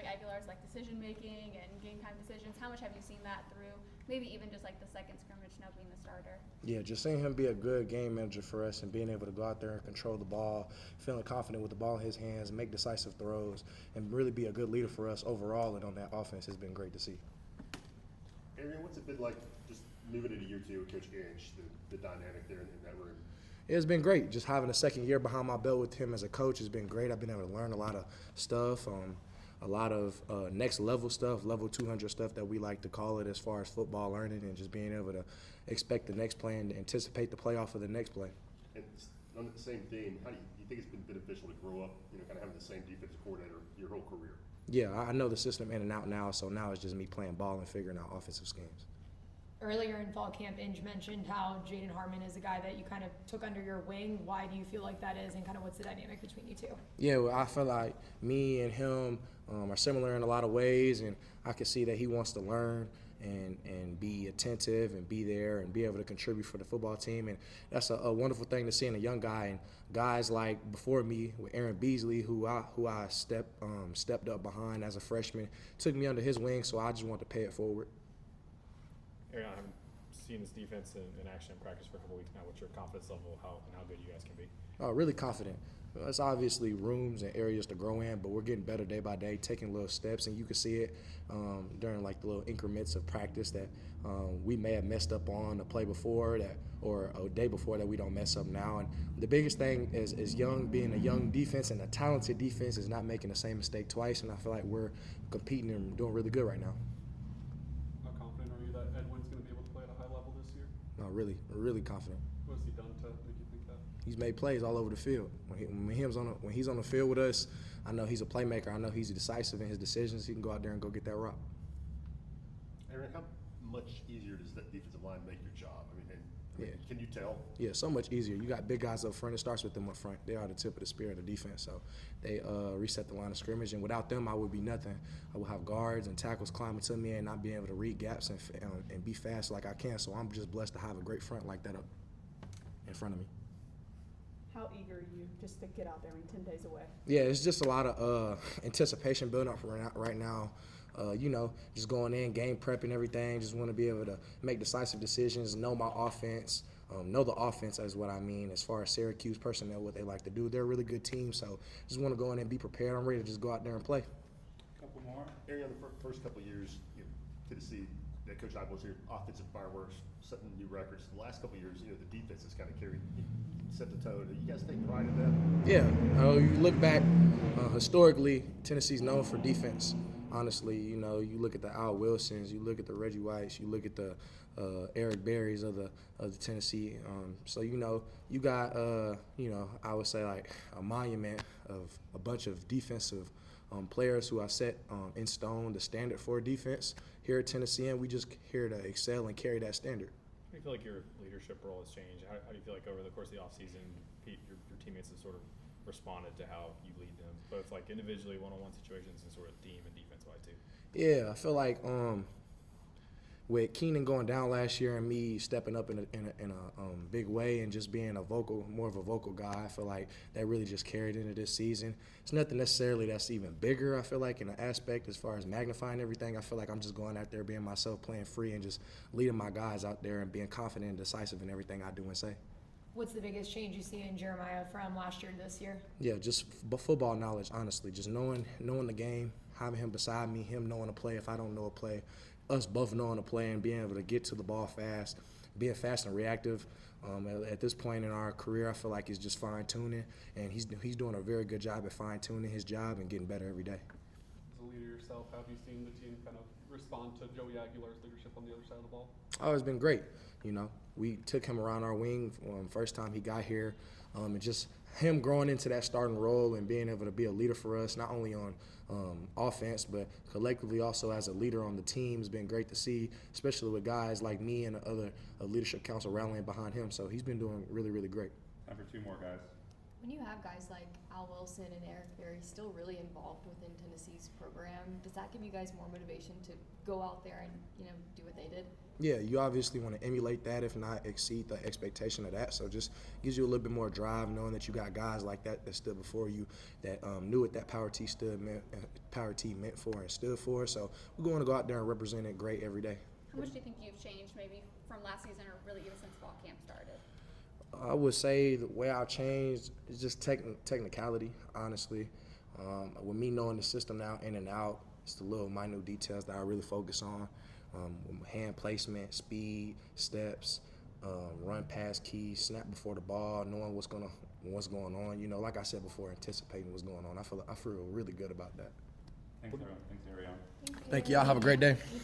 Joey Aguilar's like decision making and game time decisions? How much have you seen that through maybe even just like the second scrimmage now being the starter? Yeah, just seeing him be a good game manager for us and being able to go out there and control the ball, feeling confident with the ball in his hands, make decisive throws, and really be a good leader for us overall and on that offense has been great to see. Arion, what's it been like just moving into year two with Coach Inch, the dynamic there in that room? It's been great. Just having a second year behind my belt with him as a coach has been great. I've been able to learn a lot of stuff, a lot of next level stuff, level 200 stuff that we like to call it as far as football learning and just being able to expect the next play and anticipate the playoff of the next play. And on the same theme, how do you think it's been beneficial to grow up, kind of having the same defensive coordinator your whole career? Yeah, I know the system in and out now, so now it's just me playing ball and figuring out offensive schemes. Earlier in fall camp, Inge mentioned how Jaden Harmon is a guy that you kind of took under your wing. Why do you feel like that is, and kind of what's the dynamic between you two? Yeah, well, I feel like me and him are similar in a lot of ways, and I can see that he wants to learn and be attentive and be there and be able to contribute for the football team. And that's a wonderful thing to see in a young guy. And guys like before me with Aaron Beasley, who I stepped up behind as a freshman, took me under his wing, so I just want to pay it forward. Arion, I haven't seen this defense in action in practice for a couple weeks now. What's your confidence level and how good you guys can be? Really confident. It's obviously rooms and areas to grow in, but we're getting better day by day, taking little steps, and you can see it during like the little increments of practice that we may have messed up on the play before that or a day before that we don't mess up now. And the biggest thing is being a young defense and a talented defense is not making the same mistake twice, and I feel like we're competing and doing really good right now. How confident are you that Edwin's going to be able to play at a high level this year? No, really confident. What has he done to make you think that? He's made plays all over the field. When he's on the field with us, I know he's a playmaker. I know he's decisive in his decisions. He can go out there and go get that rock. Arion, how much easier does that defensive line make your job? Yeah. Can you tell? Yeah, so much easier. You got big guys up front. It starts with them up front. They are the tip of the spear of the defense. So they reset the line of scrimmage. And without them, I would be nothing. I would have guards and tackles climbing to me and not being able to read gaps and be fast like I can. So I'm just blessed to have a great front like that up in front of me. How eager are you just to get out there? 10 days away. Yeah, it's just a lot of anticipation building up right now. Just going in, game prep and everything. Just want to be able to make decisive decisions, know my offense, know the offense is what I mean as far as Syracuse personnel, what they like to do. They're a really good team, so just want to go in and be prepared. I'm ready to just go out there and play. Couple more. Arion, the first couple of years, Tennessee, that Coach Eibler's here, offensive fireworks, setting new records. The last couple of years, the defense has kind of set the tone. Do you guys take pride in that? Yeah, you look back historically, Tennessee's known for defense. Honestly, you look at the Al Wilsons, you look at the Reggie Whites, you look at the Eric Berrys of the Tennessee. So you got I would say like a monument of a bunch of defensive players who have set in stone the standard for defense here at Tennessee, and we just here to excel and carry that standard. How do you feel like your leadership role has changed? How do you feel like over the course of the offseason, Pete, your teammates have sort of responded to how you lead them, both like individually, one-on-one situations, and sort of team and defense-wise too? Yeah, I feel like with Keenan going down last year and me stepping up in a big way and just being more of a vocal guy, I feel like that really just carried into this season. It's nothing necessarily that's even bigger, I feel like, in an aspect as far as magnifying everything. I feel like I'm just going out there being myself, playing free, and just leading my guys out there and being confident and decisive in everything I do and say. What's the biggest change you see in Jeremiah from last year to this year? Yeah, just football knowledge, honestly. Just knowing the game, having him beside me, him knowing a play if I don't know a play, us both knowing a play and being able to get to the ball fast, being fast and reactive. At this point in our career, I feel like it's just fine-tuning, and he's doing a very good job at fine-tuning his job and getting better every day. As a leader yourself, how have you seen the team kind of respond to Joey Aguilar's leadership on the other side of the ball? Oh, it's been great. We took him around our wing first time he got here, and just him growing into that starting role and being able to be a leader for us, not only on offense, but collectively also as a leader on the team has been great to see, especially with guys like me and the other leadership council rallying behind him. So he's been doing really, really great. Time for two more, guys. When you have guys like Al Wilson and Eric Berry still really involved within Tennessee's program, does that give you guys more motivation to go out there and, do what they did? Yeah, you obviously want to emulate that, if not exceed the expectation of that. So just gives you a little bit more drive, knowing that you got guys like that stood before you, that knew what that power team meant for and stood for. So we're going to go out there and represent it great every day. How much do you think you've changed maybe from last season or really even since fall camp started? I would say the way I've changed is just technicality, honestly. With me knowing the system now in and out, it's the little minute details that I really focus on. Hand placement, speed, steps, run past keys, snap before the ball, knowing what's going on. Like I said before, anticipating what's going on. I feel really good about that. Thanks, everyone. Thanks, Arion. Thank you. Y'all have a great day.